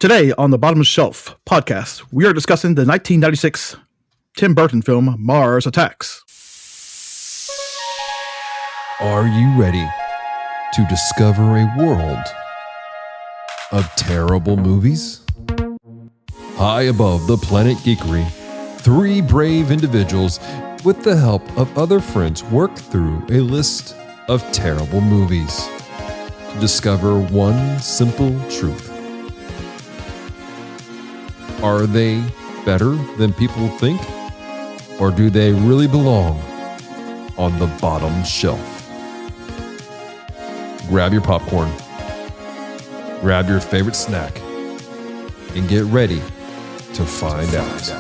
Today on the Bottom Shelf podcast, we are discussing the 1996 Tim Burton film Mars Attacks. Are you ready to discover a world of terrible movies? High above the planet Geekery, three brave individuals with the help of other friends work through a list of terrible movies to discover one simple truth. Are they better than people think? Or do they really belong on the bottom shelf? Grab your popcorn, grab your favorite snack, and get ready to find out.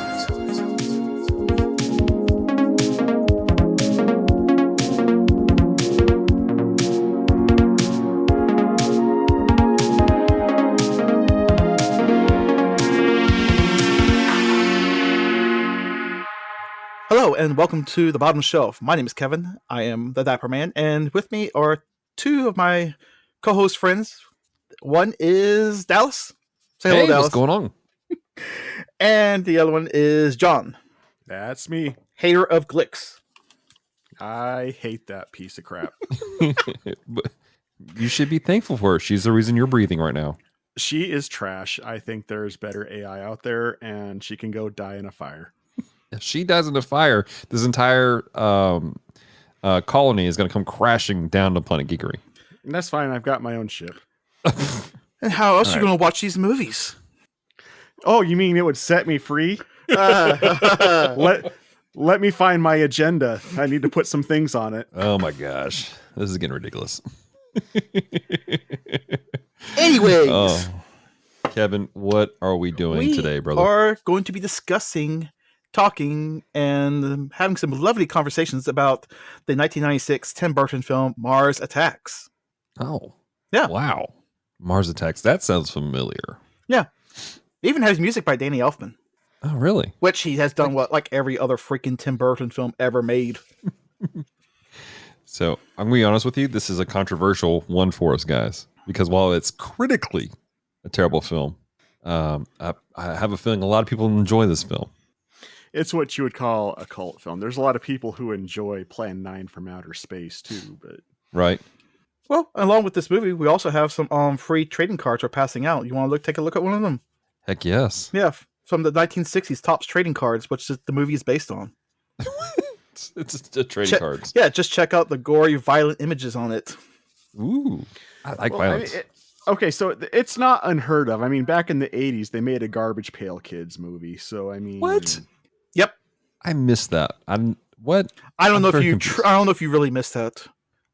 Hello and welcome to the Bottom Shelf. My name is Kevin. I am the Dapper Man, and with me are two of my co-host friends. One is Dallas. Say hello, Dallas. What's going on? And the other one is John. That's me. Hater of Glicks. I hate that piece of crap. You should be thankful for her. She's the reason you're breathing right now. She is trash. I think there's better AI out there, and she can go die in a fire. If she dies in a fire, this entire colony is going to come crashing down to Planet Geekery. And that's fine. I've got my own ship. And how else are you going to watch these movies? Oh, you mean it would set me free? Let me find my agenda. I need to put some things on it. Oh my gosh. This is getting ridiculous. Anyways. Kevin, what are we doing today, brother? We are going to be discussing, talking, and having some lovely conversations about the 1996 Tim Burton film Mars Attacks. Oh. Yeah. Wow. Mars Attacks. That sounds familiar. Yeah. It even has music by Danny Elfman. Oh, really? Which he has done like every other freaking Tim Burton film ever made. So I'm going to be honest with you. This is a controversial one for us, guys, because while it's critically a terrible film, I have a feeling a lot of people enjoy this film. It's what you would call a cult film. There's a lot of people who enjoy Plan 9 from Outer Space too, but Right. Well, along with this movie, we also have some free trading cards we're passing out. You want to take a look at one of them? Heck yes. Yeah, from the 1960s Topps trading cards, which the movie is based on. It's a trading cards. Yeah, just check out the gory, violent images on it. Ooh, I like violence. Okay, so it's not unheard of. I mean, back in the 80s, they made a Garbage Pail Kids movie. So, I mean... What? Yep. I missed that. What? I don't know if you really missed that.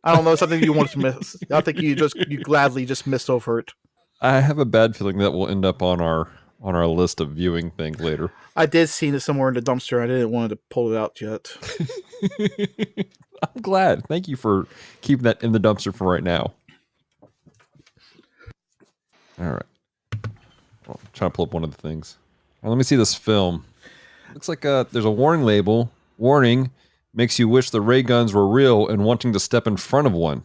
I don't know, something you wanted to miss. I think you gladly just missed over it. I have a bad feeling that will end up on our list of viewing things later. I did see it somewhere in the dumpster. I didn't want to pull it out yet. I'm glad. Thank you for keeping that in the dumpster for right now. All right. Well, I'm trying to pull up one of the things. Now, let me see this film. Looks like there's a warning label. Warning, makes you wish the ray guns were real and wanting to step in front of one.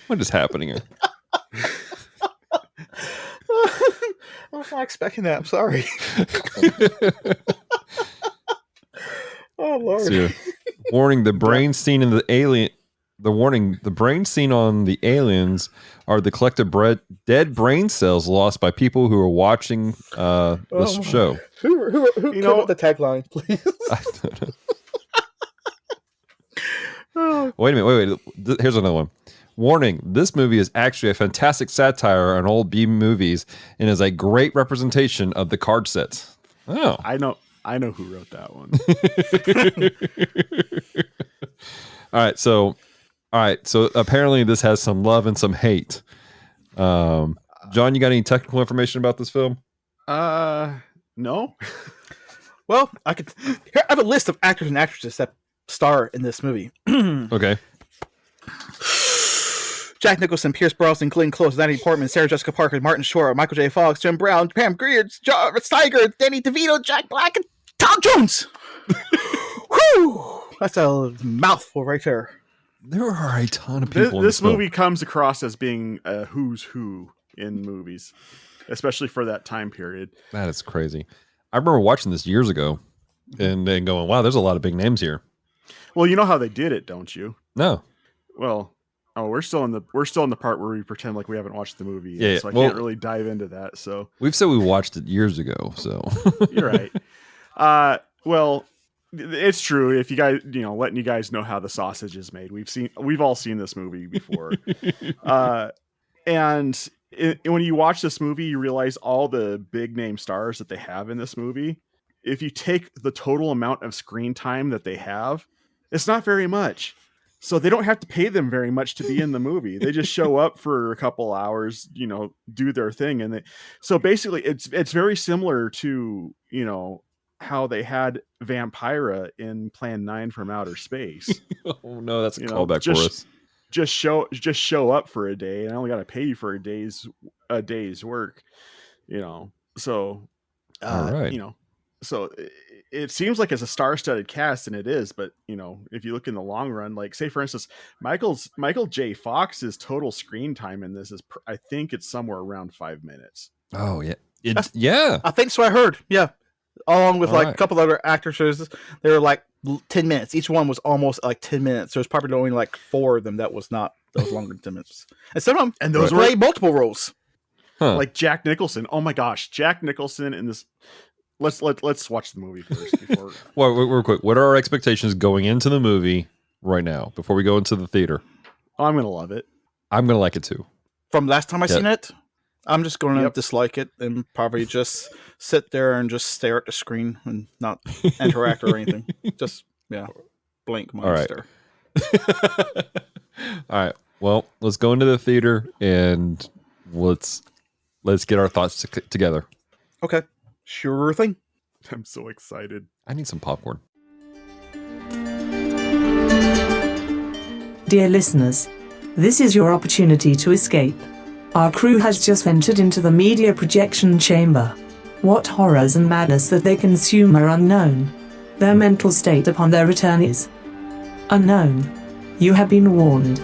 What is happening here? I was not expecting that. I'm sorry. Oh, Lord. So, warning, the brain scene in the alien... The warning, the brain seen on the aliens are the collective dead brain cells lost by people who are watching this show. Who came up with the tagline, please? I don't know. Wait a minute. Wait. Here's another one. Warning, this movie is actually a fantastic satire on old B movies and is a great representation of the card sets. Oh. I know who wrote that one. All right, so apparently this has some love and some hate. John, you got any technical information about this film? No. Well, I have a list of actors and actresses that star in this movie. Okay. Jack Nicholson, Pierce Brosnan, Glenn Close, Natalie Portman, Sarah Jessica Parker, Martin Short, Michael J. Fox, Jim Brown, Pam Grier, John Steiger, Danny DeVito, Jack Black, and Tom Jones. Whew! That's a mouthful right there. There are a ton of people This in movie comes across as being a who's who in movies, especially for that time period. That is crazy. I remember watching this years ago and then going, wow, there's a lot of big names here. Well, you know how they did it, don't you? No. Well, we're still in the part where we pretend like we haven't watched the movie yet, Yeah, so I well, can't really dive into that. So we've said we watched it years ago, so you're right. Well, it's true. If you guys, letting you guys know how the sausage is made, we've all seen this movie before. And when you watch this movie, you realize all the big name stars that they have in this movie. If you take the total amount of screen time that they have, it's not very much. So they don't have to pay them very much to be in the movie. They just show up for a couple hours, do their thing. And so basically it's very similar to, how they had Vampira in Plan 9 from Outer Space. Oh no, that's a callback for us. Just show up for a day, and I only got to pay you for a day's work, So, all right. So it seems like it's a star-studded cast, and it is. But if you look in the long run, like say for instance, Michael J. Fox's total screen time in this is, I think it's somewhere around 5 minutes. Oh yeah, yeah. I think so. I heard. Yeah, along with a couple other actresses, they were like 10 minutes. Each one was almost like 10 minutes. There's probably only like 4 of them that was longer than 10 minutes. And some of them, those were multiple roles. Huh. Like Jack Nicholson. Oh my gosh, Jack Nicholson in this. Let's watch the movie first. Before. Well, real quick, what are our expectations going into the movie right now before we go into the theater? Oh, I'm gonna love it. I'm gonna like it too. From last time I seen it, I'm just going to dislike it and probably just sit there and just stare at the screen and not interact or anything. Just blink my stare. All right. Well, let's go into the theater and let's get our thoughts together. Okay. Sure thing. I'm so excited. I need some popcorn. Dear listeners, this is your opportunity to escape. Our crew has just entered into the media projection chamber. What horrors and madness that they consume are unknown. Their mental state upon their return is unknown. You have been warned.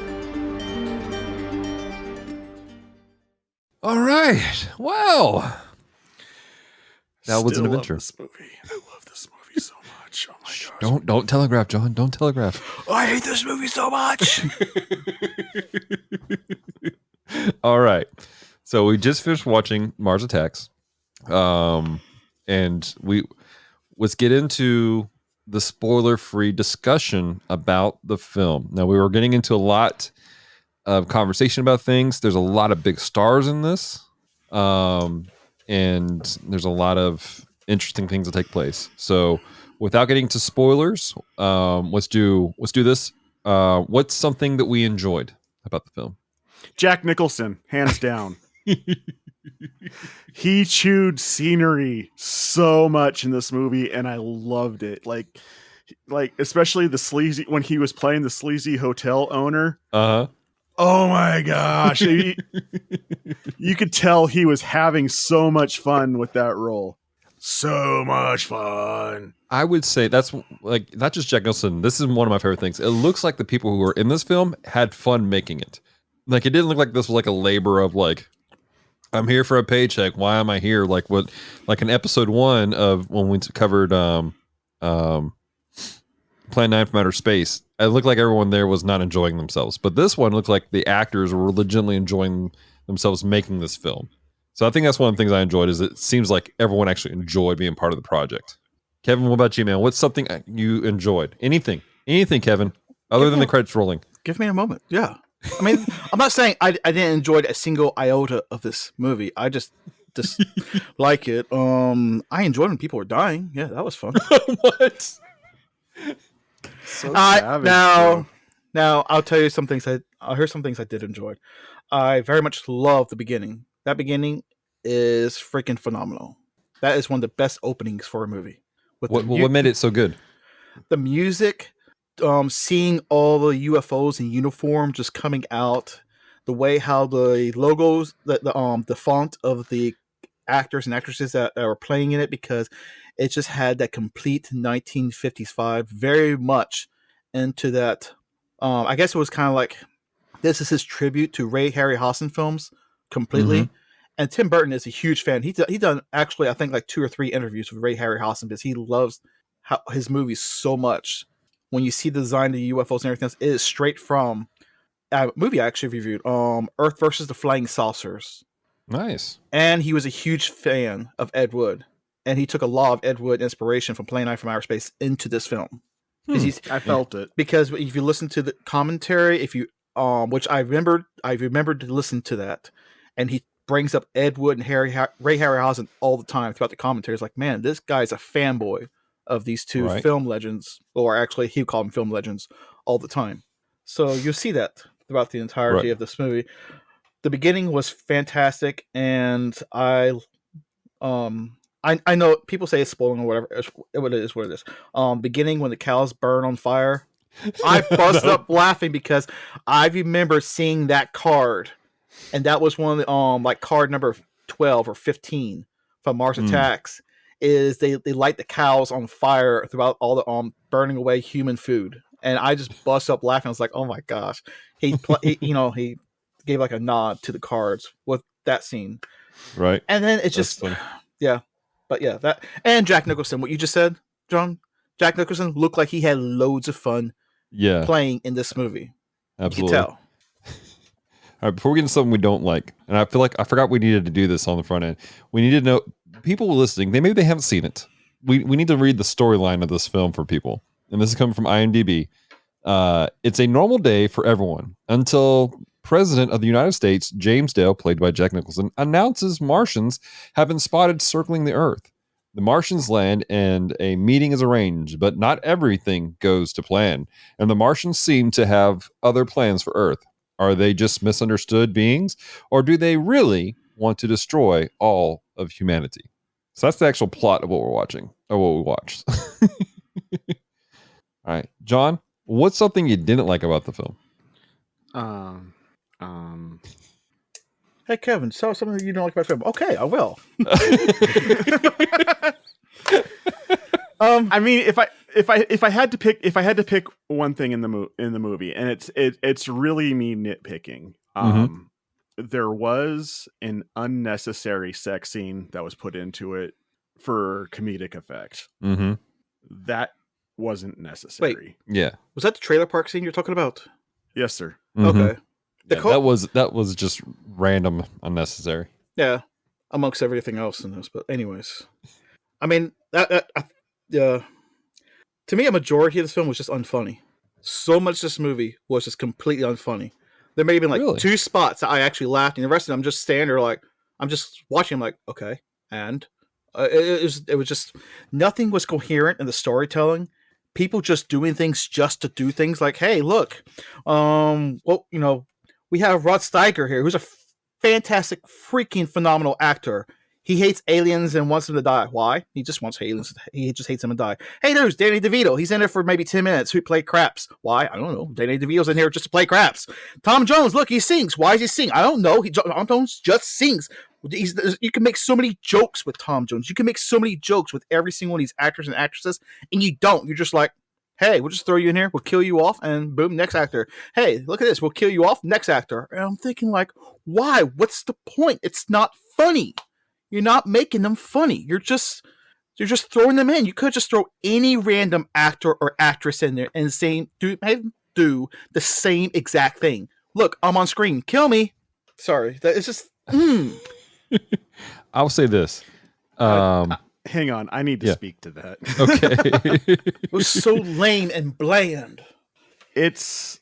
All right. Wow. That was an adventure. I love this movie so much. Oh my gosh. Don't telegraph, John. Don't telegraph. I hate this movie so much. All right. So we just finished watching Mars Attacks. And let's get into the spoiler-free discussion about the film. Now, we were getting into a lot of conversation about things. There's a lot of big stars in this. And there's a lot of interesting things that take place. So without getting to spoilers, let's do this. What's something that we enjoyed about the film? Jack Nicholson, hands down. He chewed scenery so much in this movie, and I loved it. Like especially the when he was playing the sleazy hotel owner. Uh-huh. Oh my gosh. You could tell he was having so much fun with that role. So much fun. I would say that's like not just Jack Nicholson. This is one of my favorite things. It looks like the people who were in this film had fun making it. Like it didn't look like this was like a labor of like, I'm here for a paycheck. Why am I here? Like in episode 1 of when we covered Plan 9 from Outer Space, it looked like everyone there was not enjoying themselves. But this one looked like the actors were legitimately enjoying themselves making this film. So I think that's one of the things I enjoyed is it seems like everyone actually enjoyed being part of the project. Kevin, what about you, man? What's something you enjoyed? Anything, Kevin, other than the credits rolling? Give me a moment. Yeah. I mean, I'm not saying I didn't enjoy a single iota of this movie. I just like it. I enjoyed when people were dying. Yeah, that was fun. What? So savage, now I'll tell you some things. I'll hear some things I did enjoy. I very much love the beginning. That beginning is freaking phenomenal. That is one of the best openings for a movie. What made it so good? The music, seeing all the UFOs in uniform just coming out, the way how the logos, the font of the actors and actresses that were playing in it, because it just had that complete 1950s vibe, very much into that I guess it was kind of like this is his tribute to Ray Harryhausen films completely. And Tim Burton is a huge fan. He done actually I think like 2 or 3 interviews with Ray Harryhausen because he loves his movies so much. When you see the design of the UFOs and everything else, it is straight from a movie I actually reviewed, Earth versus the Flying Saucers. Nice. And he was a huge fan of Ed Wood, and he took a lot of Ed Wood inspiration from Plane 9 from Outer Space into this film. I felt it Because if you listen to the commentary, if you which I remembered to listen to that, and he brings up Ed Wood and Ray Harryhausen all the time throughout the commentary. It's like, man, this guy's a fanboy of these two film legends, or actually he would call them film legends all the time. So you'll see that throughout the entirety of this movie. The beginning was fantastic, and I know people say it's spoiling or whatever. It is what it is. Beginning when the cows burn on fire, I busted up laughing because I remember seeing that card, and that was one of the like card number 12 or 15 from Mars Attacks. Is they light the cows on fire throughout all the burning away human food, and I just bust up laughing. I was like, oh my gosh, he gave like a nod to the cards with that scene, right? And then it just that and Jack Nicholson. What you just said, John. Jack Nicholson looked like he had loads of fun playing in this movie. Absolutely. You could tell. All right, before we get into something we don't like, and I feel like I forgot we needed to do this on the front end. We need to know, people listening, maybe they haven't seen it. We need to read the storyline of this film for people. And this is coming from IMDb. It's a normal day for everyone until President of the United States, James Dale, played by Jack Nicholson, announces Martians have been spotted circling the Earth. The Martians land and a meeting is arranged, but not everything goes to plan. And the Martians seem to have other plans for Earth. Are they just misunderstood beings, or do they really want to destroy all of humanity? So that's the actual plot of what we're watching, or what we watched. All right, John, what's something you didn't like about the film? Hey Kevin, so something you don't like about the film? Okay, I will. I mean, if I had to pick one thing in the movie, and it's really me nitpicking. There was an unnecessary sex scene that was put into it for comedic effect. That wasn't necessary. Wait, was that the trailer park scene you're talking about? Yes, sir. Okay. That was just random, unnecessary. Yeah, amongst everything else in this. But anyways, I mean to me, a majority of this film was just unfunny. So much of this movie was just completely unfunny. There may have been like 2 spots that I actually laughed, and the rest of them I'm just standing there like I'm just watching. I'm like, okay, and it was just nothing was coherent in the storytelling. People just doing things just to do things. Like, hey, look, we have Rod Steiger here, who's a fantastic, freaking phenomenal actor. He hates aliens and wants them to die. Why? He just wants aliens. He just hates them to die. Hey, there's Danny DeVito. He's in there for maybe 10 minutes. Who played craps? Why? I don't know. Danny DeVito's in here just to play craps. Tom Jones, look, he sings. Why does he sing? I don't know. Tom Jones just sings. You can make so many jokes with Tom Jones. You can make so many jokes with every single one of these actors and actresses, and you don't. You're just like, hey, we'll just throw you in here. We'll kill you off, and boom, next actor. Hey, look at this. We'll kill you off, next actor. And I'm thinking, like, why? What's the point? It's not funny. You're not making them funny. You're just throwing them in. You could just throw any random actor or actress in there and do the same exact thing. Look, I'm on screen. Kill me. Sorry, that is just. I'll say this. Hang on, I need to speak to that. Okay. It was so lame and bland. It's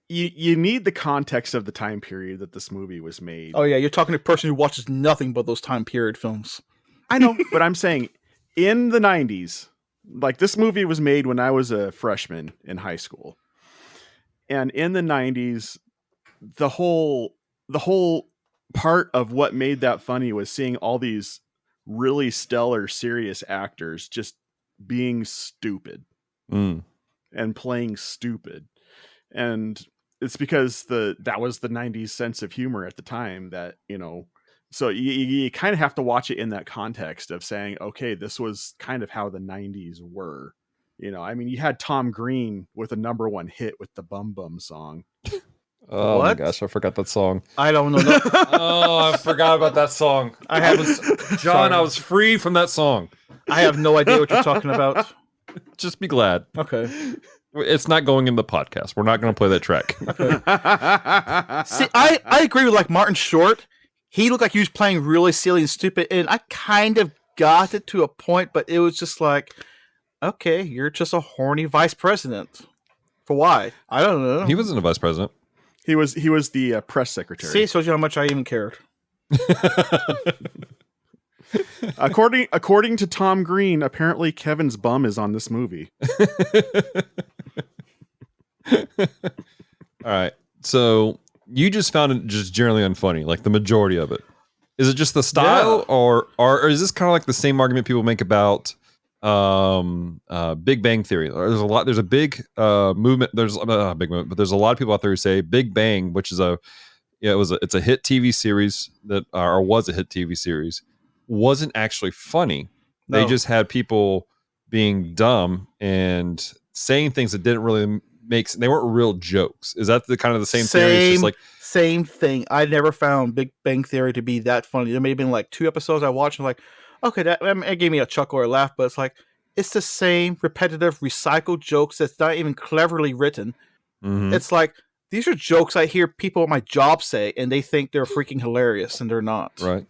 you need the context of the time period that this movie was made. Oh yeah, you're talking to a person who watches nothing but those time period films. I know, but I'm saying in the 90s, like this movie was made when I was a freshman in high school. And in the 90s, the whole part of what made that funny was seeing all these really stellar, serious actors just being stupid and playing stupid. And it's because that was the 90s sense of humor at the time that, so you kind of have to watch it in that context of saying, okay, this was kind of how the 90s were. You know, I mean, you had Tom Green with a #1 hit with the Bum Bum song. Oh my What? gosh, I forgot that song. I don't know. No, Oh, I forgot about that song. I was John. Sorry. I was free from that song. I have no idea what you're talking about. Just be glad. Okay. It's not going in the podcast. We're not going to play that track. See, I agree with like Martin Short. He looked like he was playing really silly and stupid, and I kind of got it to a point, but it was just like, okay, you're just a horny vice president. For why? I don't know. He wasn't a vice president. He was the press secretary. See, shows you how much I even cared. According to Tom Green, apparently Kevin's bum is on this movie. All right. So you just found it just generally unfunny, like the majority of it. Is it just the style, or is this kind of like the same argument people make about Big Bang Theory? There's a big movement. There's a big movement, but there's a lot of people out there who say Big Bang, which is it's a hit TV series that or was a hit TV series, wasn't actually funny. No. They just had people being dumb and saying things that didn't really they weren't real jokes. Is that the kind of the same theory? It's just like same thing. I never found Big Bang Theory to be that funny. There may have been like 2 episodes I watched and like, okay, it gave me a chuckle or a laugh, but it's like it's the same repetitive recycled jokes that's not even cleverly written. mhm. It's like these are jokes I hear people at my job say, and they think they're freaking hilarious, and they're not. Right.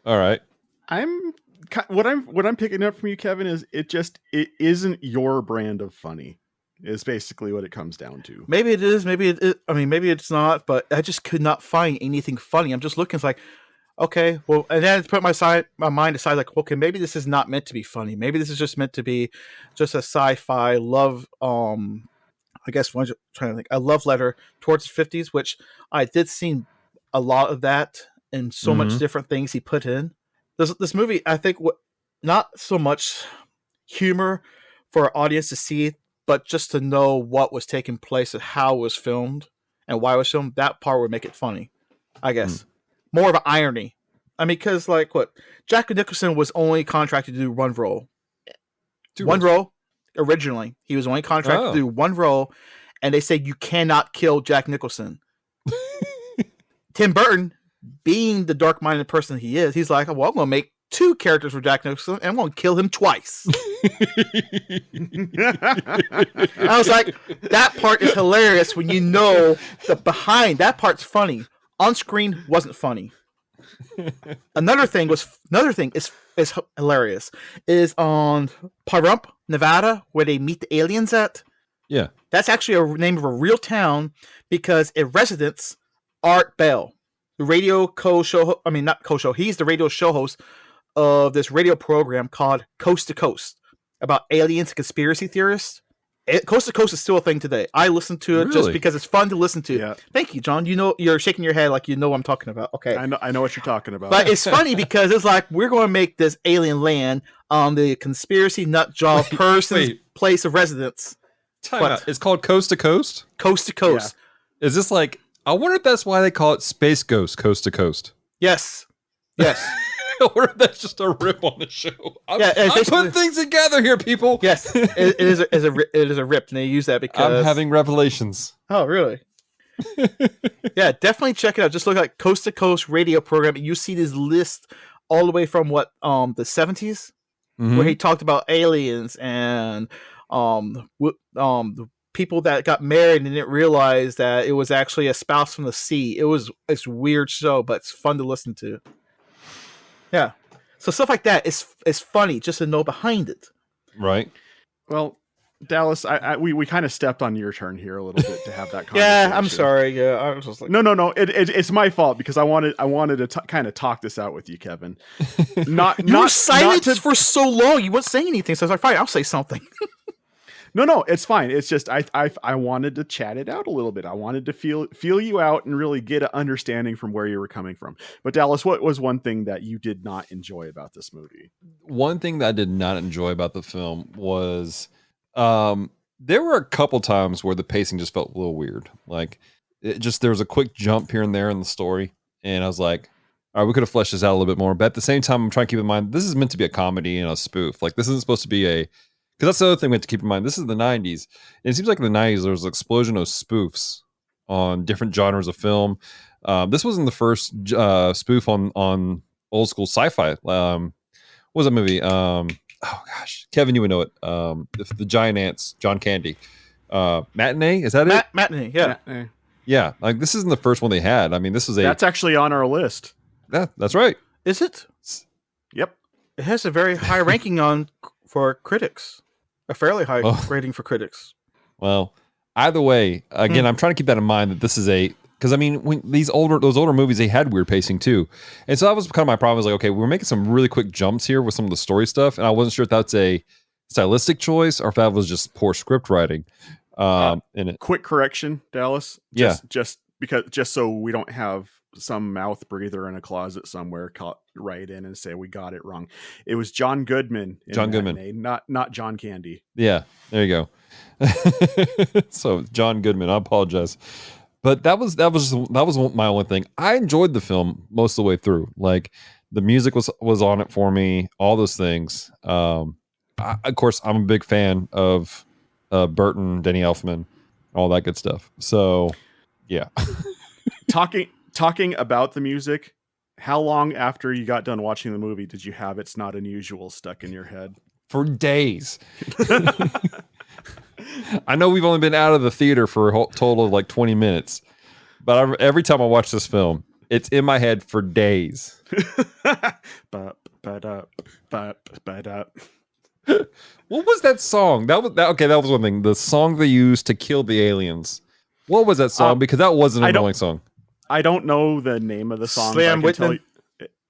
All right. What I'm picking up from you, Kevin, is it isn't your brand of funny. Is basically what it comes down to. Maybe it is. Maybe it is. I mean, maybe it's not. But I just could not find anything funny. I'm just looking. It's like, okay, well, and then put my mind aside. Like, okay, maybe this is not meant to be funny. Maybe this is just meant to be just a sci-fi love. I guess I'm trying to think. A love letter towards the 50s, which I did see a lot of that and so much different things he put in. This movie, I think, not so much humor for our audience to see, but just to know what was taking place and how it was filmed and why it was filmed. That part would make it funny, I guess. More of an irony. I mean, because Jack Nicholson was only contracted to do one role. One role originally. He was only contracted to do one role, and they said you cannot kill Jack Nicholson. Tim Burton, being the dark-minded person he is, he's like, well, I'm going to make 2 characters for Jack Nicholson, and I'm going to kill him twice. I was like, that part is hilarious when you know the behind. That part's funny. On screen wasn't funny. Another thing is hilarious is on Pahrump, Nevada, where they meet the aliens at. Yeah. That's actually a name of a real town because a resident's Art Bell, the radio co-show. I mean, not co-show. He's the radio show host of this radio program called Coast to Coast about aliens and conspiracy theorists. Coast to Coast is still a thing today. I listen to it just because it's fun to listen to. Yeah. Thank you, John. You know, you're shaking your head like you know what I'm talking about. Okay. I know what you're talking about. But it's funny because it's like we're going to make this alien land on the conspiracy nut job person's place of residence. Time out. It's called Coast to Coast? Coast to Coast. Yeah. Is this like, I wonder if that's why they call it Space Ghost Coast to Coast. Yes. Yes. I wonder if that's just a rip on the show. I'm putting things together here, people. Yes, it is a rip, and they use that because I'm having revelations. Oh, really? Yeah, definitely check it out. Just look at Coast to Coast radio program, and you see this list all the way from the 70s, where he talked about aliens and the people that got married and didn't realize that it was actually a spouse from the sea. It's a weird show, but it's fun to listen to. Yeah, so stuff like that is funny just to know behind it. Right. Well, Dallas, we kind of stepped on your turn here a little bit to have that conversation. Yeah, I'm sorry. Yeah, I was just like, no. It's my fault because I wanted to kind of talk this out with you, Kevin. You were silent for so long. You wouldn't say anything, so I was like, fine, I'll say something. No, it's fine. It's just I wanted to chat it out a little bit. I wanted to feel you out and really get an understanding from where you were coming from. But Dallas, what was one thing that you did not enjoy about this movie? One thing that I did not enjoy about the film was there were a couple times where the pacing just felt a little weird. Like there was a quick jump here and there in the story, and I was like, all right, we could have fleshed this out a little bit more, but at the same time, I'm trying to keep in mind this is meant to be a comedy and a spoof. Like this isn't supposed to be a, because that's the other thing we have to keep in mind. This is the '90s, and it seems like in the '90s there was an explosion of spoofs on different genres of film. This wasn't the first spoof on old school sci-fi. What was that movie? Oh gosh, Kevin, you would know it. The giant ants, John Candy. Matinee, is that it? Matinee, yeah. Yeah, like this isn't the first one they had. I mean, this is That's actually on our list. Yeah, that's right. Is it? Yep. It has a very high ranking for critics. A fairly high rating for critics. Well, either way, again, I'm trying to keep that in mind that this is because I mean, when those older movies, they had weird pacing too, and so that was kind of my problem. Was like, okay, we're making some really quick jumps here with some of the story stuff, and I wasn't sure if that's a stylistic choice or if that was just poor script writing. In it. Quick correction, Dallas. Just so we don't have some mouth breather in a closet somewhere write in and say we got it wrong. It was John Goodman. Not John Candy. Yeah, there you go. So John Goodman. I apologize, but that was my only thing. I enjoyed the film most of the way through. Like the music was on it for me. All those things. Of course, I'm a big fan of Burton, Danny Elfman, all that good stuff. So, yeah. Talking about the music, how long after you got done watching the movie did you have It's Not Unusual stuck in your head? For days. I know we've only been out of the theater for a total of like 20 minutes, but every time I watch this film, it's in my head for days. What was that song? That was one thing. The song they used to kill the aliens. What was that song? Because that was an annoying song. I don't know the name of the song. Slim Whitman.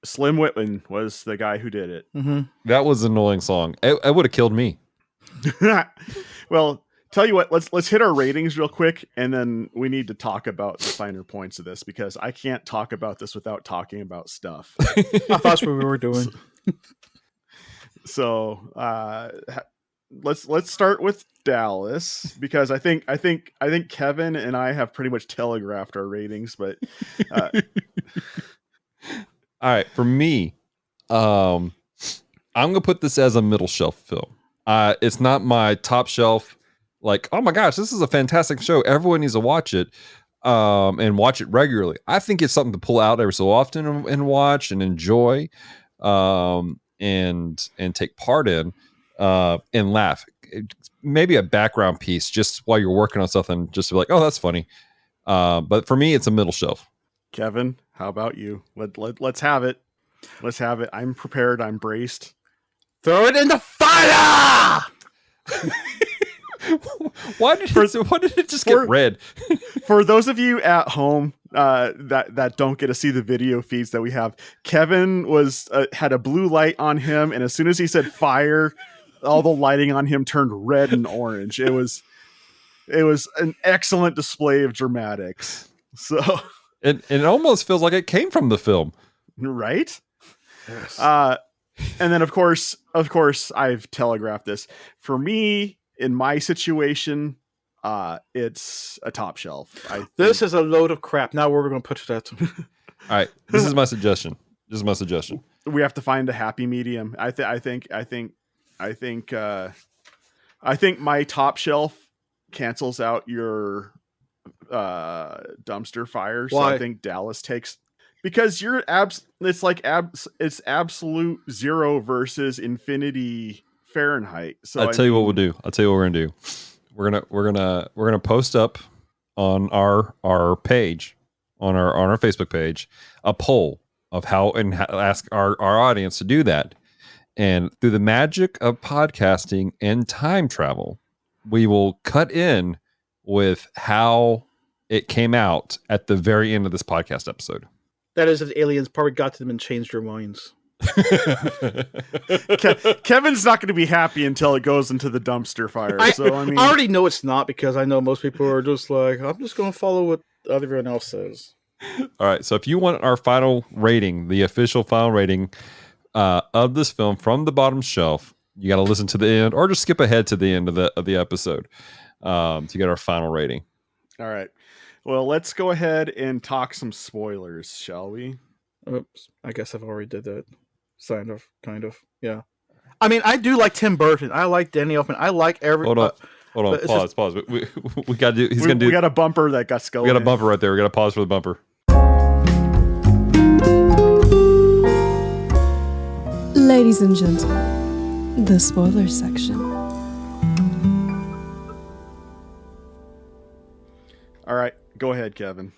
Slim Whitman was the guy who did it. Mm-hmm. That was an annoying song. It would have killed me. Well, tell you what, let's hit our ratings real quick, and then we need to talk about the finer points of this because I can't talk about this without talking about stuff. I thought that's what we were doing. So let's start with Dallas because I think Kevin and I have pretty much telegraphed our ratings, but all right, for me, I'm gonna put this as a middle shelf film. It's not my top shelf. Like, oh my gosh, this is a fantastic show. Everyone needs to watch it, and watch it regularly. I think it's something to pull out every so often and watch and enjoy. And take part in and laugh. Maybe a background piece just while you're working on something, just to be like, oh, that's funny. But for me, it's a middle shelf. Kevin, how about you? Let's have it. Let's have it. I'm prepared. I'm braced. Throw it in the fire! Why did it just get red? For those of you at home that don't get to see the video feeds that we have, Kevin had a blue light on him, and as soon as he said fire, all the lighting on him turned red and orange. It was an excellent display of dramatics. So it almost feels like it came from the film, right? Yes. And then of course I've telegraphed this. For me, in my situation, it's a top shelf. This is a load of crap. Now where we're going to put that. All right, this is my suggestion. We have to find a happy medium. I think my top shelf cancels out your dumpster fire. So Why? I think Dallas takes, because it's absolute zero versus infinity Fahrenheit. So I'll tell you what we'll do. I'll tell you what we're gonna do. We're gonna post up on our page, on our Facebook page, a poll of how ask our audience to do that. And through the magic of podcasting and time travel, we will cut in with how it came out at the very end of this podcast episode. That is, the aliens probably got to them and changed their minds. Kevin's not going to be happy until it goes into the dumpster fire. I already know it's not, because I know most people are just like, I'm just going to follow what everyone else says. All right. So if you want our final rating, the official final rating of this film from the bottom shelf, you got to listen to the end or just skip ahead to the end of the episode to get our final rating. All right. Well, let's go ahead and talk some spoilers, shall we? Oops, I guess I've already did that. Kind of. Yeah. I mean, I do like Tim Burton. I like Danny Elfman. I like every. Hold on. Pause. We got to do. He's gonna do. We got a bumper that got going. We got a bumper right there. We got to pause for the bumper. Ladies and gentlemen, the spoiler section. All right, go ahead, Kevin.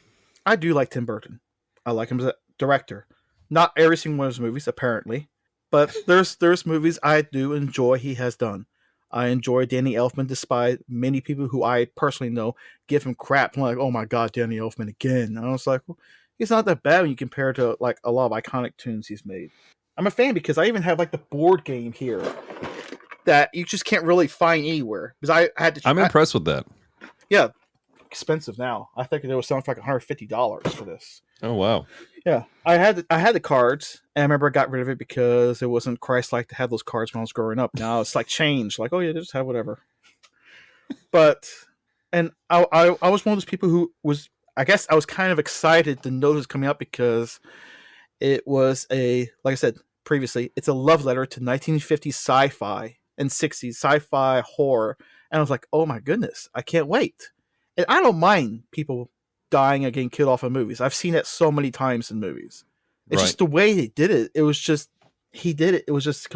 I do like Tim Burton. I like him as a director. Not every single one of his movies, apparently, but there's movies I do enjoy he has done. I enjoy Danny Elfman, despite many people who I personally know give him crap. I'm like, oh my god, Danny Elfman again. And I was like, well, he's not that bad when you compare to like a lot of iconic tunes he's made. I'm a fan because I even have like the board game here that you just can't really find anywhere. Because I had to. I'm impressed with that. Yeah, expensive now. I think it was selling for like $150 for this. Oh wow. Yeah, I had the cards, and I remember I got rid of it because it wasn't Christ-like to have those cards when I was growing up. Now it's like changed, like, oh yeah, just have whatever. But, and I was one of those people who was, I guess I was kind of excited to know this was coming out because it was like I said previously, it's a love letter to 1950s sci-fi and 60s sci-fi horror, and I was like, oh my goodness, I can't wait. And I don't mind people dying and getting killed off in movies. I've seen it so many times in movies. It's just the way they did it. It was just, he did it. It was just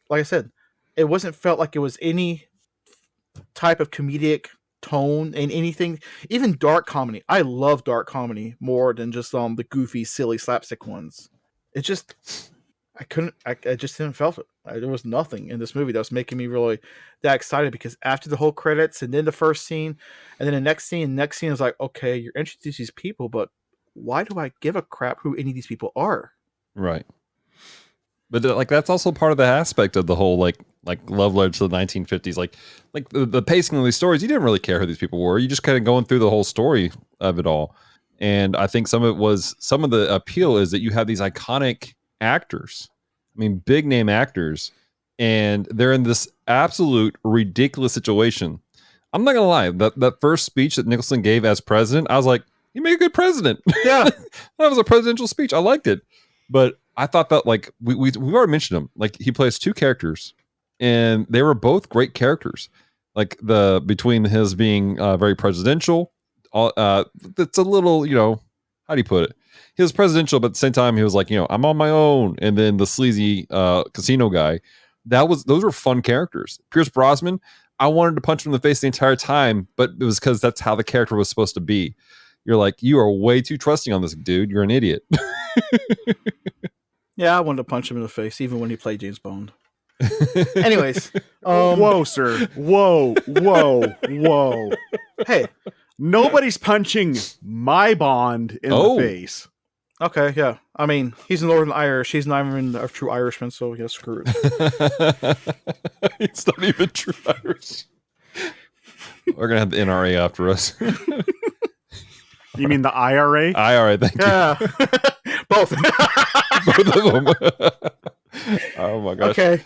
like I said, it wasn't felt like it was any type of comedic tone and anything, even dark comedy. I love dark comedy more than just the goofy, silly slapstick ones. It just, I just didn't felt it. There was nothing in this movie that was making me really that excited, because after the whole credits and then the first scene and then the next scene is like, okay, you're introduced these people, but why do I give a crap who any of these people are? Right. But like that's also part of the aspect of the whole like love letter to the 1950s. Like the pacing of these stories, you didn't really care who these people were. You just kind of going through the whole story of it all. And I think some of the appeal is that you have these iconic actors. I mean, big name actors, and they're in this absolute ridiculous situation. I'm not gonna lie, that first speech that Nicholson gave as president, I was like, "You make a good president." Yeah, that was a presidential speech. I liked it, but I thought that like we've already mentioned him. Like he plays two characters, and they were both great characters. Like between his being very presidential, it's a little, how do you put it? He was presidential, but at the same time, he was like, I'm on my own. And then the sleazy casino guy, those were fun characters. Pierce Brosnan, I wanted to punch him in the face the entire time, but it was because that's how the character was supposed to be. You're like, you are way too trusting on this dude. You're an idiot. Yeah, I wanted to punch him in the face, even when he played James Bond. Anyways, whoa, sir, whoa. Hey, nobody's punching my Bond in the face. Okay, yeah. I mean, he's Northern Irish. He's not even a true Irishman, so yeah, screw it. He's not even true Irish. We're gonna have the NRA after us. You mean the IRA? IRA, thank you. Yeah, both. Both of them. Oh my gosh. Okay.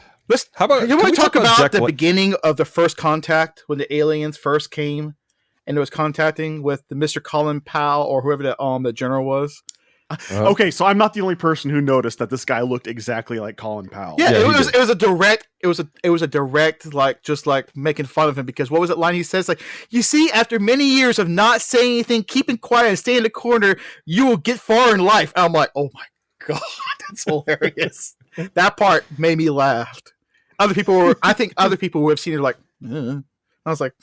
How about you want to talk about Jack the beginning of the first contact when the aliens first came and it was contacting with the Mr. Colin Powell or whoever the general was? Okay, so I'm not the only person who noticed that this guy looked exactly like Colin Powell. Yeah, it was a direct like just like making fun of him, because what was that line he says, like, you see, after many years of not saying anything, keeping quiet and staying in the corner, you will get far in life. And I'm like, oh my god, that's hilarious. That part made me laugh. I think other people who have seen it like, I was like,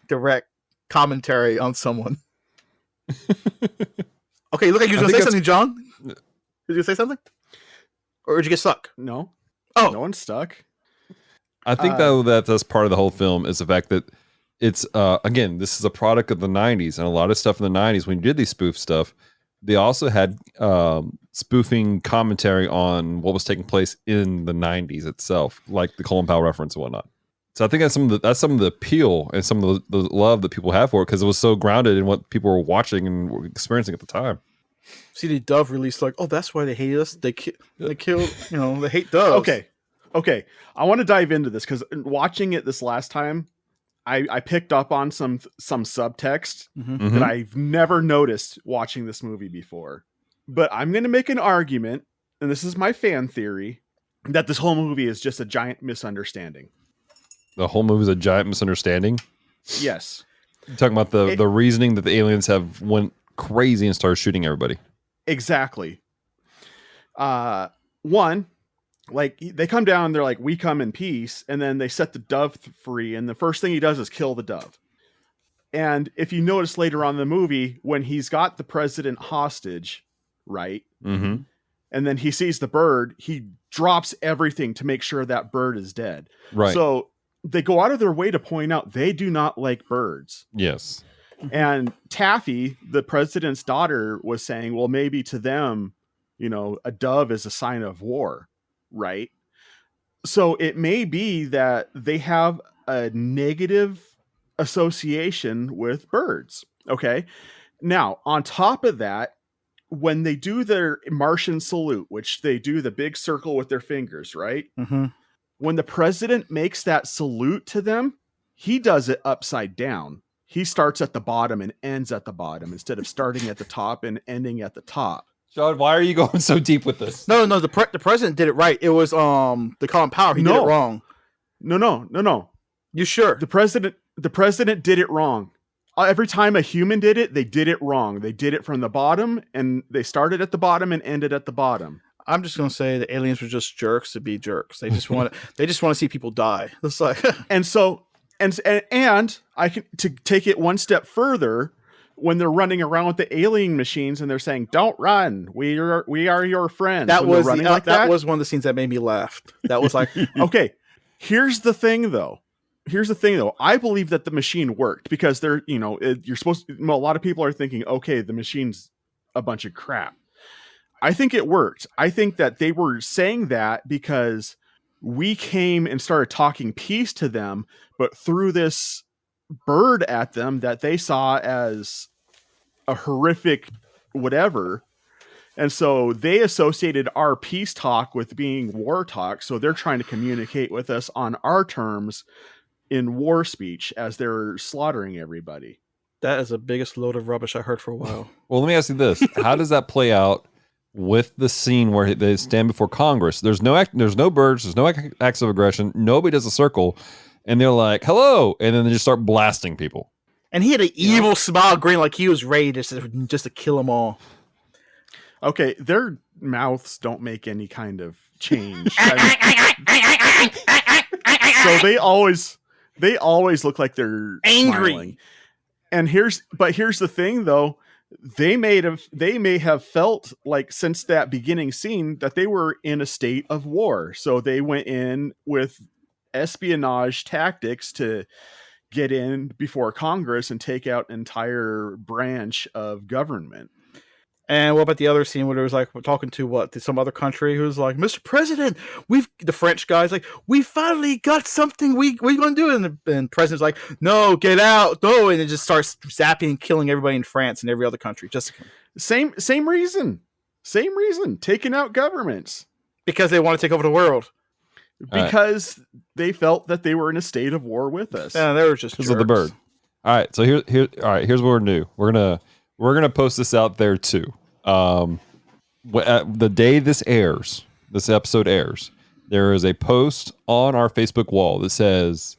direct commentary on someone. Okay, look like you were going to say something, John. Did you say something? Or did you get stuck? No. Oh. No one's stuck. I think, though, that's part of the whole film is the fact that it's, again, this is a product of the 90s. And a lot of stuff in the 90s, when you did these spoof stuff, they also had spoofing commentary on what was taking place in the 90s itself, like the Colin Powell reference and whatnot. So I think that's some of the appeal and some of the love that people have for it, because it was so grounded in what people were watching and were experiencing at the time. CD Dove released like, oh, that's why they hate us. They killed, they hate Dove. Okay. I want to dive into this because watching it this last time, I picked up on some subtext that I've never noticed watching this movie before. But I'm going to make an argument, and this is my fan theory, that this whole movie is just a giant misunderstanding. The whole movie is a giant misunderstanding. Yes. You're talking about the reasoning that the aliens have went crazy and started shooting everybody. Exactly. One, like they come down, they're like, we come in peace, and then they set the dove free, and the first thing he does is kill the dove. And if you notice later on in the movie, when he's got the president hostage, right? Mm-hmm. And then he sees the bird, he drops everything to make sure that bird is dead. Right. So they go out of their way to point out they do not like birds. Yes. And Taffy, the president's daughter, was saying, well, maybe to them, a dove is a sign of war, right? So it may be that they have a negative association with birds. Okay. Now, on top of that, when they do their Martian salute, which they do the big circle with their fingers, right? Mm-hmm. When the president makes that salute to them, he does it upside down. He starts at the bottom and ends at the bottom instead of starting at the top and ending at the top. John, why are you going so deep with this? No, the president did it right. It was the Colin Powell. He did it wrong. No. You sure? The president did it wrong. Every time a human did it, they did it wrong. They did it from the bottom, and they started at the bottom and ended at the bottom. I'm just gonna say the aliens were just jerks to be jerks. They just want to see people die. It's like, and I can to take it one step further. When they're running around with the alien machines and they're saying, "Don't run, we are your friends." That was running that was one of the scenes that made me laugh. That was like, okay. Here's the thing, though. I believe that the machine worked because you're supposed to, a lot of people are thinking, okay, the machine's a bunch of crap. I think it worked. I think that they were saying that because we came and started talking peace to them, but threw this bird at them that they saw as a horrific whatever. And so they associated our peace talk with being war talk. So they're trying to communicate with us on our terms in war speech as they're slaughtering everybody. that is the biggest load of rubbish I heard for a while. Well, let me ask you this. How does that play out with the scene where they stand before Congress? There's no birds. There's no acts of aggression. Nobody does a circle. And they're like, hello. And then they just start blasting people. And he had an evil smile grin like he was ready just to kill them all. Okay, their mouths don't make any kind of change. So they always look like they're angry. Smiling. And here's the thing though, they may have felt like since that beginning scene that they were in a state of war. So they went in with espionage tactics to get in before Congress and take out an entire branch of government. And what about the other scene where it was like we're talking to some other country who's like, Mr. President, the French guy's like, we finally got something we're gonna do, and the president's like, no, get out, no, and it just starts zapping and killing everybody in France and every other country. Just same reason, taking out governments because they want to take over the world. Because they felt that they were in a state of war with us. Yeah, they were just because of the bird. All right, so here's what we're gonna do. We're gonna post this out there too. The day this episode airs, there is a post on our Facebook wall that says,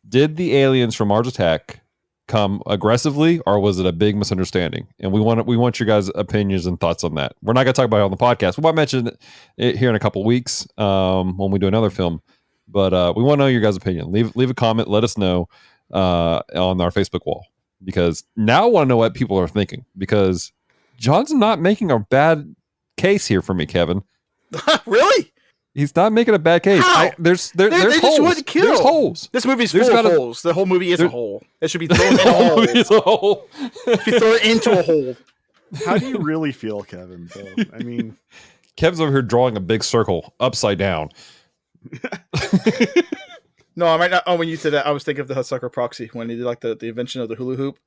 "Did the aliens from Mars Attack come aggressively, or was it a big misunderstanding?" And we want your guys' opinions and thoughts on that. We're not gonna talk about it on the podcast. We might mention it here in a couple weeks when we do another film. But we want to know your guys' opinion. Leave a comment. Let us know on our Facebook wall, because now I want to know what people are thinking, because John's not making a bad case here for me, Kevin. Really? He's not making a bad case. There's holes. There's holes. This movie's full of holes. The whole movie is a hole. It should be thrown in a hole. It's a hole. It should be thrown into a hole. How do you really feel, Kevin? Though? I mean, Kevin's over here drawing a big circle upside down. No, I might not. Oh, when you said that, I was thinking of the Hudsucker Proxy when he did like the invention of the hula hoop.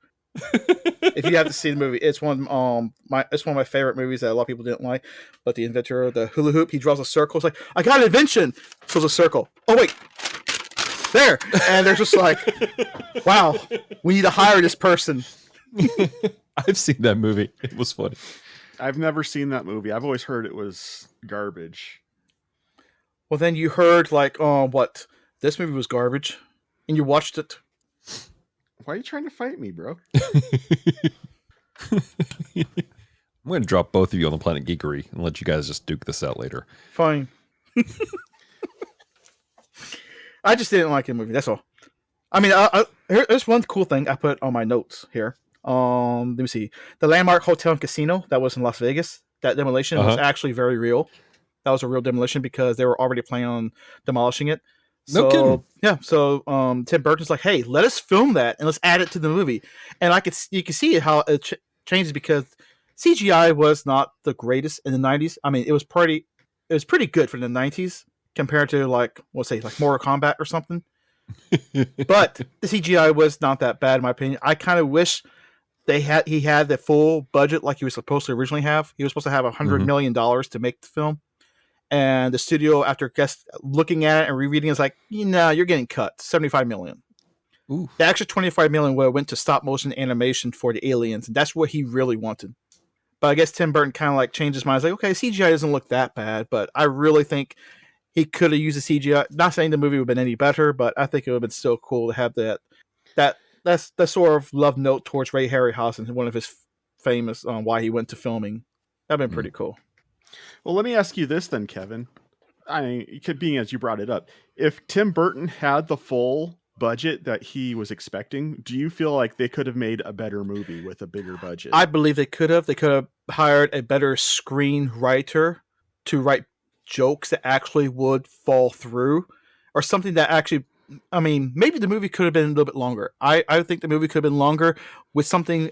If you have to see the movie, it's one of my favorite movies that a lot of people didn't like. But the inventor of the hula hoop, he draws a circle. It's like, I got an invention. So it's a circle. Oh wait, there. And they're just like, wow, we need to hire this person. I've seen that movie. It was funny. I've never seen that movie. I've always heard it was garbage. Well, then you heard like, what? This movie was garbage, and you watched it. Why are you trying to fight me, bro? I'm going to drop both of you on the Planet Geekery and let you guys just duke this out later. Fine. I just didn't like the movie. That's all. I mean, here's one cool thing I put on my notes here. Let me see. The Landmark Hotel and Casino that was in Las Vegas. That demolition was actually very real. That was a real demolition because they were already planning on demolishing it. So, No kidding. Yeah. So Tim Burton's like, hey, let us film that and let's add it to the movie. And you can see how it changes because CGI was not the greatest in the 90s. I mean, it was pretty good for the 90s compared to like, we'll say like Mortal Kombat or something. But the CGI was not that bad in my opinion. I kind of wish he had the full budget like he was supposed to originally have. He was supposed to have $100 million to make the film. And the studio, after looking at it and rereading, is like, you're getting cut $75 million. Ooh. The extra $25 million went to stop motion animation for the aliens, and that's what he really wanted. But I guess Tim Burton kind of like changed his mind. He's like, okay, CGI doesn't look that bad, but I really think he could have used the CGI. Not saying the movie would have been any better, but I think it would have been still cool to have that's the sort of love note towards Ray Harryhausen, one of his famous why he went to filming. That'd been pretty cool. Well, let me ask you this then, Kevin. Being as you brought it up, if Tim Burton had the full budget that he was expecting, do you feel like they could have made a better movie with a bigger budget? I believe they could have. They could have hired a better screenwriter to write jokes that actually would fall through, or something that actually. I mean, maybe the movie could have been a little bit longer. I think the movie could have been longer with something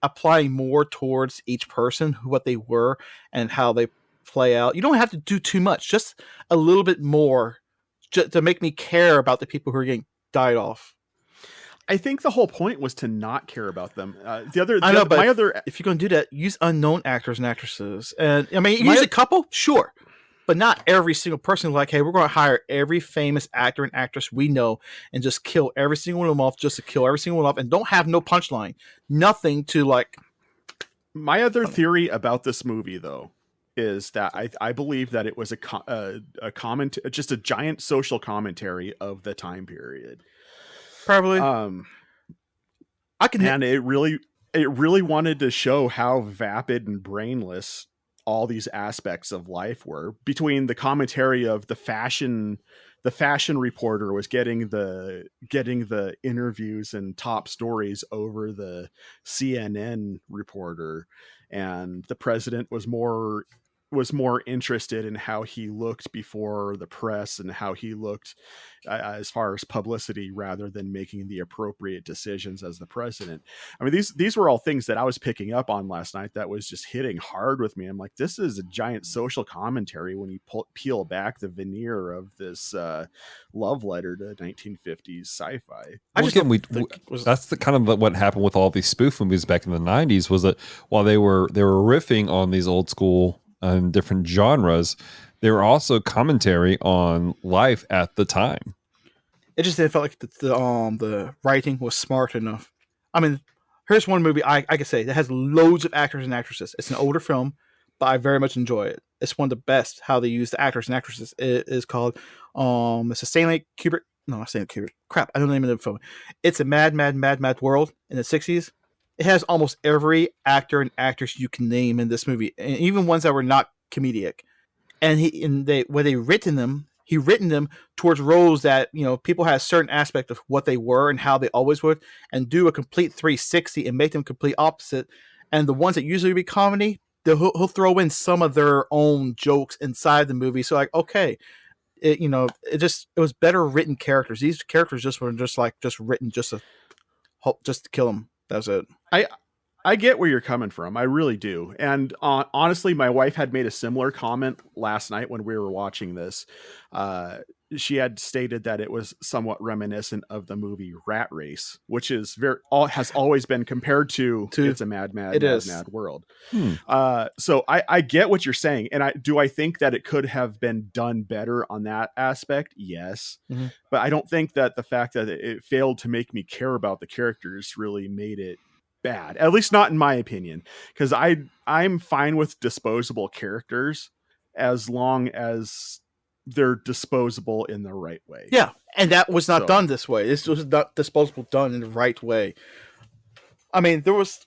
applying more towards each person, what they were, and how they play out. You don't have to do too much, just a little bit more to make me care about the people who are getting died off. I think the whole point was to not care about them. If you're going to do that, use unknown actors and actresses. And I mean, use a couple, sure, but not every single person. Like, hey, we're going to hire every famous actor and actress we know and just kill every single one of them off, just to kill every single one off, and don't have no punchline, nothing to like. My other theory about this movie, though, is that I believe that it was just a giant social commentary of the time period. Probably. And it really wanted to show how vapid and brainless all these aspects of life were. Between the commentary of the fashion reporter was getting the interviews and top stories over the CNN reporter, and the president was more interested in how he looked before the press and how he looked as far as publicity, rather than making the appropriate decisions as the president. I mean, these were all things that I was picking up on last night that was just hitting hard with me. I'm like, this is a giant social commentary when you peel back the veneer of this love letter to 1950s sci-fi. That's the kind of what happened with all these spoof movies back in the 90s, was that while they were riffing on these old school and different genres, they were also commentary on life at the time. It just didn't feel like the writing was smart enough. I mean, here's one movie I can say that has loads of actors and actresses. It's an older film, but I very much enjoy it. It's one of the best how they use the actors and actresses. It is called it's a Stanley Kubrick. No, not Stanley Kubrick. Crap, I don't know the name of the film. It's a Mad World in the 60s. It has almost every actor and actress you can name in this movie, and even ones that were not comedic. And he written them towards roles that, people had a certain aspect of what they were and how they always would, and do a complete 360 and make them complete opposite. And the ones that usually be comedy, he'll throw in some of their own jokes inside the movie. So like, okay, it was better written characters. These characters were written just to kill them. That's it. I get where you're coming from. I really do. And honestly, my wife had made a similar comment last night when we were watching this. She had stated that it was somewhat reminiscent of the movie Rat Race, which has always been compared to It's a Mad World. So I get what you're saying. And I think that it could have been done better on that aspect? Yes. Mm-hmm. But I don't think that the fact that it failed to make me care about the characters really made it bad, at least not in my opinion, because I'm fine with disposable characters as long as they're disposable in the right way. Yeah, and that was not done this way. This was not disposable done in the right way. I mean, there's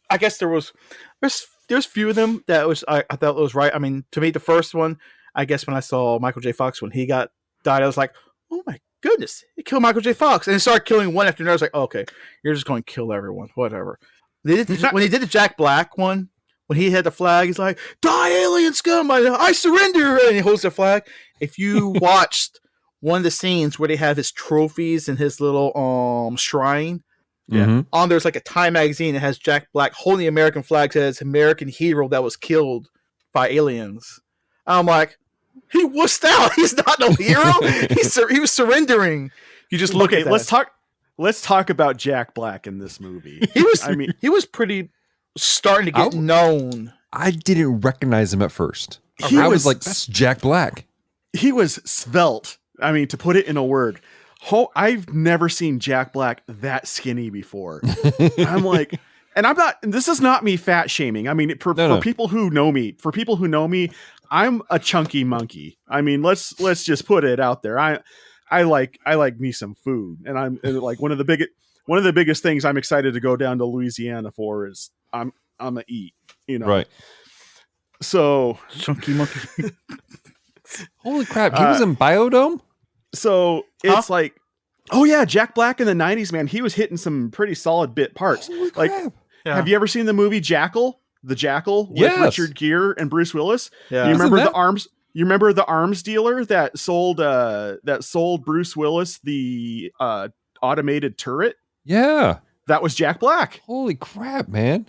few of them that I thought was right. I mean, to me, the first one, I guess when I saw Michael J. Fox when he died, I was like, oh my goodness, he killed Michael J. Fox, and he started killing one after another. I was like, okay, you're just going to kill everyone, whatever. When he did the Jack Black one, when he had the flag, he's like, die alien scum, I surrender, and he holds the flag. If you watched one of the scenes where they have his trophies in his little shrine, on there's like a Time magazine that has Jack Black holding the American flag, says American hero that was killed by aliens. I'm like, he wussed out. He's not no hero. He was surrendering. You just look at that. Let's talk about Jack Black in this movie. He was pretty starting to get known. I didn't recognize him at first. I was like, that's Jack Black. He was svelte. I mean, to put it in a word, I've never seen Jack Black that skinny before. I'm like, and I'm not, this is not me fat shaming. I mean, for people who know me, I'm a chunky monkey. I mean, let's just put it out there. I like me some food, and I'm like one of the biggest things I'm excited to go down to Louisiana for is I'm gonna eat, Right. So chunky monkey. Holy crap! He was in Biodome. So it's like, oh yeah, Jack Black in the 90s, man, he was hitting some pretty solid bit parts. Holy like, crap. Have you ever seen the movie Jackal? The Jackal with Richard Gere and Bruce Willis. Yeah. You remember the arms? You remember the arms dealer that sold Bruce Willis the automated turret? Yeah, that was Jack Black. Holy crap, man!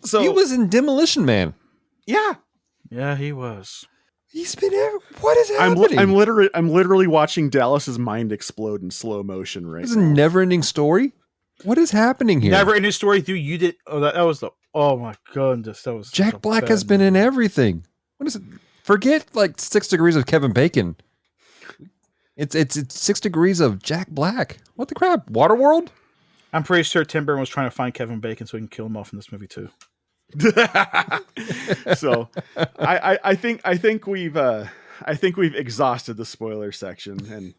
So he was in Demolition Man. Yeah, he was. He's been. What is happening? I'm literally watching Dallas's mind explode in slow motion right now. It's a never-ending story. What is happening here? Never-ending story. Dude, you did. Oh, that was the. Oh my goodness, that was. Jack Black has been in everything. What is it? Forget like 6 Degrees of Kevin Bacon. It's 6 Degrees of Jack Black. What the crap? Waterworld? I'm pretty sure Tim Burton was trying to find Kevin Bacon so he can kill him off in this movie too. So I think we've exhausted the spoiler section, and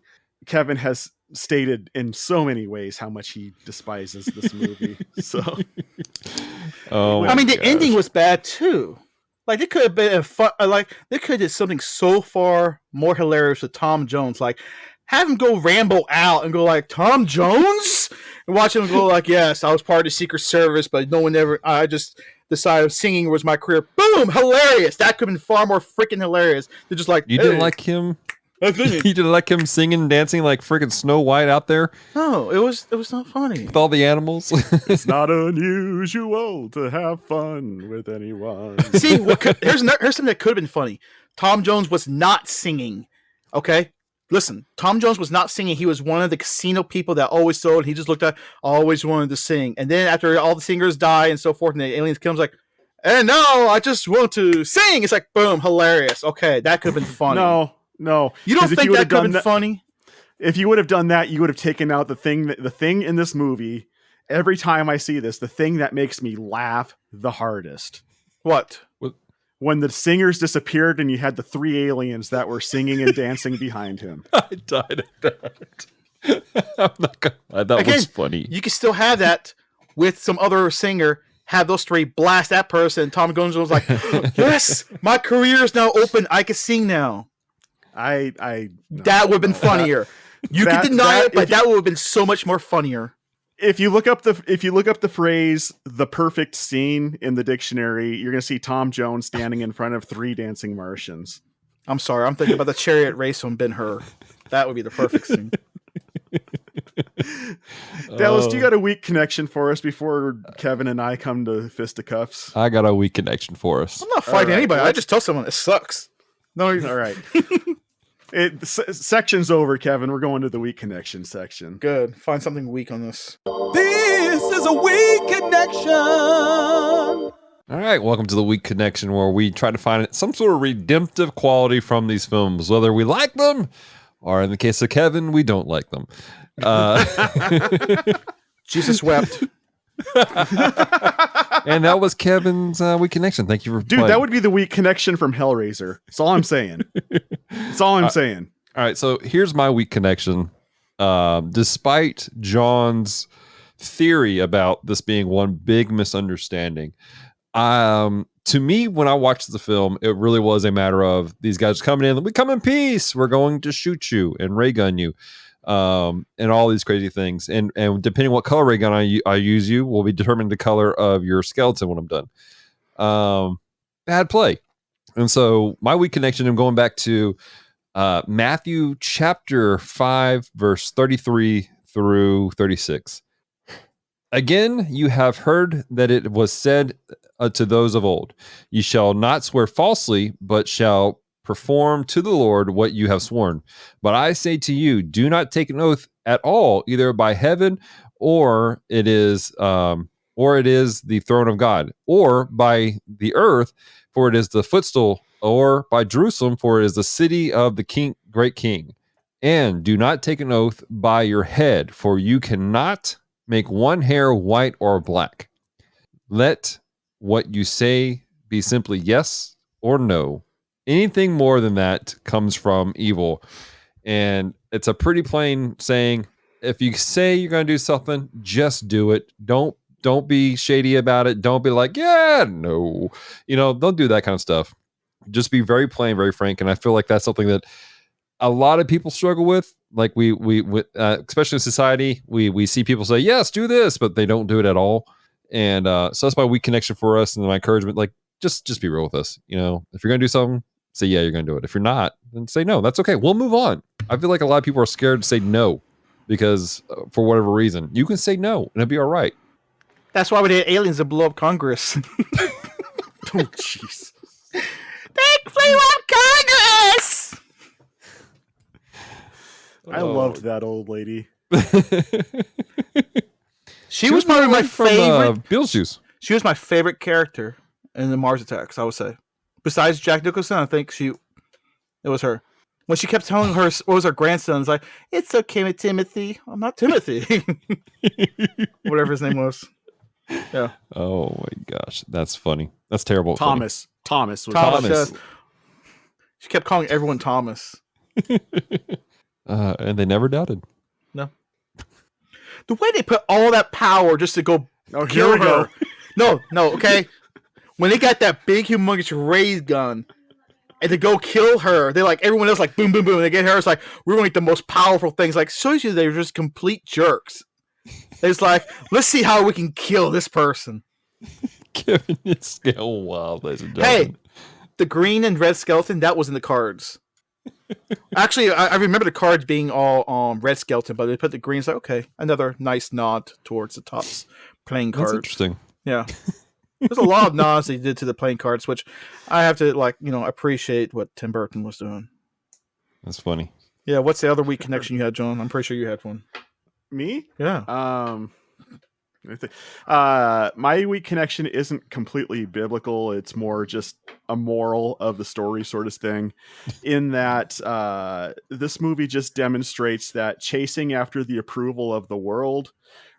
Kevin has stated in so many ways how much he despises this movie. So I mean, the ending was bad too. Like, it could have been they could have did something so far more hilarious with Tom Jones. Like, have him go ramble out and go like, Tom Jones? And watch him go like, yes, I was part of the Secret Service, but no one ever, I just decided singing was my career. Boom! Hilarious! That could have been far more freaking hilarious. They're just like, you didn't like him? You didn't like him singing and dancing like freaking Snow White out there? No, it was not funny. With all the animals? It's not unusual to have fun with anyone. See, here's something that could have been funny. Tom Jones was not singing. Okay? Listen, Tom Jones was not singing. He was one of the casino people that always sold. He just looked at, always wanted to sing. And then after all the singers die and so forth, and the aliens come, like, and now I just want to sing. It's like, boom, hilarious. Okay, that could have been funny. No. You don't think that could have been funny? If you would have done that, you would have taken out the thing in this movie. Every time I see this, the thing that makes me laugh the hardest. What? When the singers disappeared and you had the 3 aliens that were singing and dancing behind him. I died at that. I'm not gonna lie, that was funny. You can still have that with some other singer. Have those 3 blast that person. Tom Jones was like, yes, my career is now open. I can sing now. That would have been funnier. You can deny it, but that would have been so much more funnier. If you look up the phrase "the perfect scene" in the dictionary, you're going to see Tom Jones standing in front of 3 dancing Martians. I'm sorry, I'm thinking about the chariot race on Ben-Hur. That would be the perfect scene. Dallas, do you got a weak connection for us before Kevin and I come to fisticuffs? I got a weak connection for us. I'm not fighting anybody. I just tell someone it sucks. No, all right. Section's over, Kevin. We're going to the weak connection section. Good. Find something weak on this. This is a weak connection. All right, welcome to the Weak Connection, where we try to find some sort of redemptive quality from these films, whether we like them, or in the case of Kevin, we don't like them. Jesus wept. And that was Kevin's weak connection. Thank you for Dude, playing. that would be the weak connection from Hellraiser. That's all I'm saying. That's all I'm saying. All right, so here's my weak connection. Despite John's theory about this being one big misunderstanding, to me, when I watched the film, it really was a matter of these guys coming in. We come in peace. We're going to shoot you and ray gun you, and all these crazy things. And depending what color ray gun I use, you will be determined the color of your skeleton when I'm done. Bad play. And so my weak connection, I'm going back to Matthew chapter 5, verse 33 through 36. Again, you have heard that it was said to those of old, you shall not swear falsely, but shall perform to the Lord what you have sworn. But I say to you, do not take an oath at all, either by heaven, or it is the throne of God, or by the earth, for it is the footstool, or by Jerusalem, for it is the city of the King, great King. And do not take an oath by your head, for you cannot make one hair white or black. Let what you say be simply yes or no. Anything more than that comes from evil. And it's a pretty plain saying, if you say you're going to do something, just do it. Don't be shady about it. Don't be like, yeah, no. Don't do that kind of stuff. Just be very plain, very frank. And I feel like that's something that a lot of people struggle with. Like we especially in society, we see people say, yes, do this, but they don't do it at all. And so that's my weak connection for us. And my encouragement, like, just be real with us. If you're going to do something, say, yeah, you're going to do it. If you're not, then say no. That's okay. We'll move on. I feel like a lot of people are scared to say no because for whatever reason, you can say no and it'll be all right. That's why we did aliens to blow up Congress. Oh, jeez. They blew up Congress! I loved that old lady. She was probably my favorite. Beetlejuice. She was my favorite character in the Mars Attacks, I would say. Besides Jack Nicholson, I think it was her. When she kept telling her what was her grandson's like, it's okay, Timothy. I'm not Timothy. Whatever his name was. Yeah. Oh my gosh, that's funny. That's terrible. Thomas. Funny. Thomas was Thomas. Yes. She kept calling everyone Thomas. And they never doubted. No. The way they put all that power just to go kill her. No, okay. When they got that big, humongous ray gun and to go kill her, they like everyone else like boom, boom, boom. And they get her. It's like we're going to get the most powerful things. Like shows you they're just complete jerks. It's like let's see how we can kill this person. Kevin is going wild, ladies and gentlemen. Hey, the green and red skeleton that was in the cards. Actually, I remember the cards being all red skeleton, but they put the green. It's like okay, another nice nod towards the Topps playing cards. That's interesting. Yeah. There's a lot of nods they did to the playing cards, which I have to appreciate what Tim Burton was doing. That's funny. Yeah, what's the other weak connection you had, John? I'm pretty sure you had one. Me? Yeah. My weak connection isn't completely biblical. It's more just a moral of the story sort of thing. In that this movie just demonstrates that chasing after the approval of the world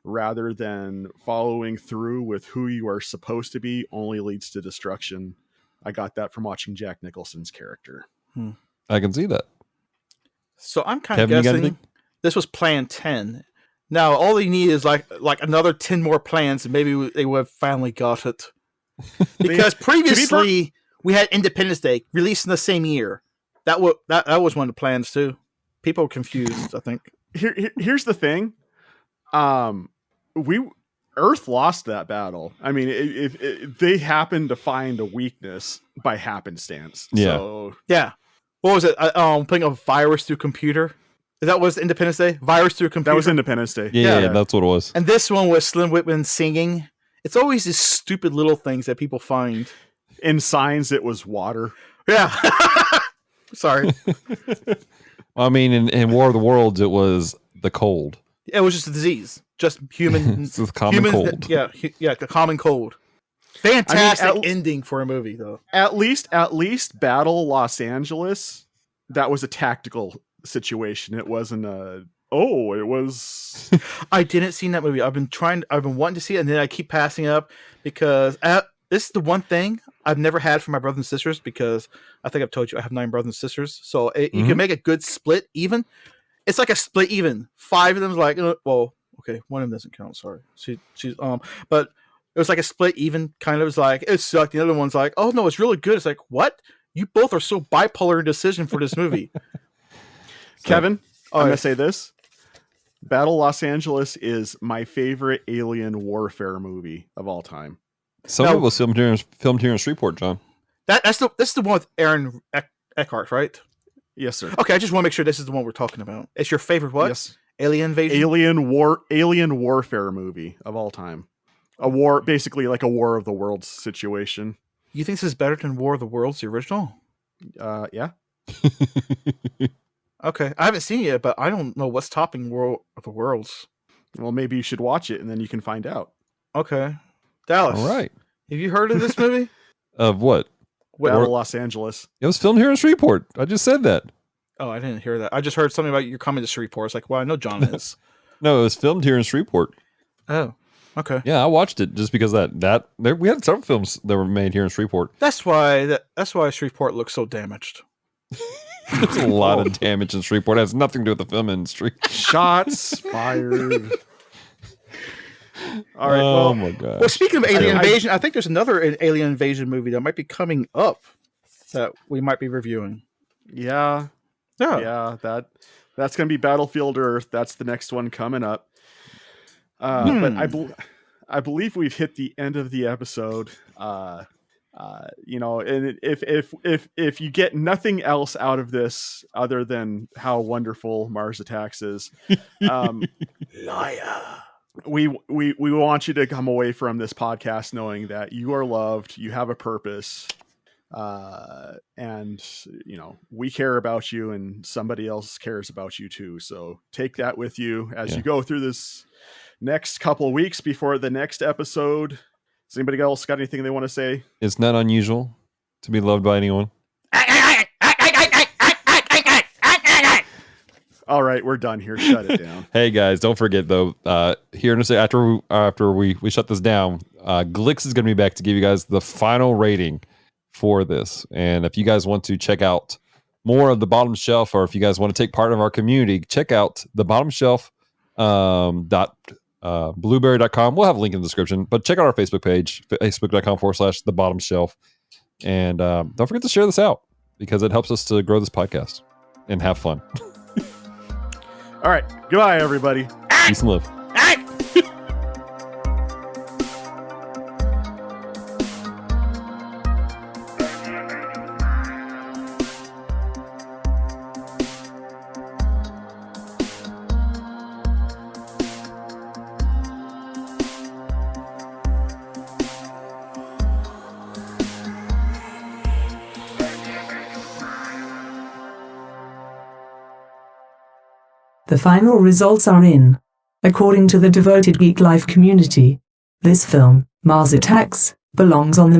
rather than following through with who you are supposed to be only leads to destruction. I got that from watching Jack Nicholson's character. I can see that. So I'm kind of guessing this was plan 10. Now all you need is like another 10 more plans, and maybe they would have finally got it. Because previously we had Independence Day released in the same year. That was one of the plans too. People were confused, I think. Here's the thing. Earth lost that battle. I mean, if they happened to find a weakness by happenstance. Yeah. So, Yeah. What was it? Putting a virus through computer. Is that was Independence Day? Virus through computer. that was Independence Day. Yeah, that's what it was. And this one was Slim Whitman singing. It's always these stupid little things that people find. In Signs, it was water. Yeah. Sorry. I mean, in War of the Worlds, it was the cold. It was just a disease. Just human. It's the common cold. Yeah, the common cold. Fantastic ending for a movie, though. At least Battle Los Angeles, that was a tactical situation. It wasn't a Oh, it was. I didn't see that movie. I've been wanting to see it, and then I keep passing up because this is the one thing I've never had from my brothers and sisters, because I think I've told you I have 9 brothers and sisters. So you can make a good split even. It's like a split even. 5 of them is like, well, okay, one of them doesn't count. Sorry, she's but it was like a split even. Kind of was like it sucked. The other one's like, oh no, it's really good. It's like, what? You both are so bipolar in decision for this movie. Kevin, I'm gonna say this. Battle Los Angeles is my favorite alien warfare movie of all time. Some of it was filmed here in Shreveport, John. That's the one with Aaron Eckhart, right? Yes, sir. Okay, I just want to make sure this is the one we're talking about. It's your favorite what? Yes. Alien invasion? Alien warfare movie of all time. A war, basically like a War of the Worlds situation. You think this is better than War of the Worlds, the original? Yeah. Okay, I haven't seen it yet, but I don't know what's topping War of the Worlds. Well, maybe you should watch it and then you can find out. Okay. Dallas. All right. Have you heard of this movie? Of what? Battle Los Angeles. It was filmed here in Shreveport. I just said that. Oh, I didn't hear that. I just heard something about your coming to Shreveport. It's like, well, I know John is. No, it was filmed here in Shreveport. Oh, okay. Yeah, I watched it just because we had several films that were made here in Shreveport. That's why Shreveport looks so damaged. There's a lot of damage in Shreveport. It has nothing to do with the film industry. Shots fired. All right. Oh my god. Well, speaking of alien invasion, I think there's another alien invasion movie that might be coming up that we might be reviewing. Yeah. That's gonna be Battlefield Earth. That's the next one coming up. But I believe we've hit the end of the episode. And if you get nothing else out of this other than how wonderful Mars Attacks is, Liar. we want you to come away from this podcast knowing that you are loved, you have a purpose, and we care about you, and somebody else cares about you too. So take that with you as you go through this next couple of weeks before the next episode. Does anybody else got anything they want to say? It's not unusual to be loved by anyone. All right, we're done here. Shut it down. Hey guys, don't forget though. Here in a second, after we shut this down, Glix is going to be back to give you guys the final rating for this. And if you guys want to check out more of the Bottom Shelf, or if you guys want to take part of our community, check out the Bottom Shelf. Blueberry.com. We'll have a link in the description, but check out our Facebook page, facebook.com/the bottom shelf. And don't forget to share this out because it helps us to grow this podcast and have fun. All right. Goodbye, everybody. Peace and love. The final results are in. According to the devoted Geek Life community, this film, Mars Attacks, belongs on the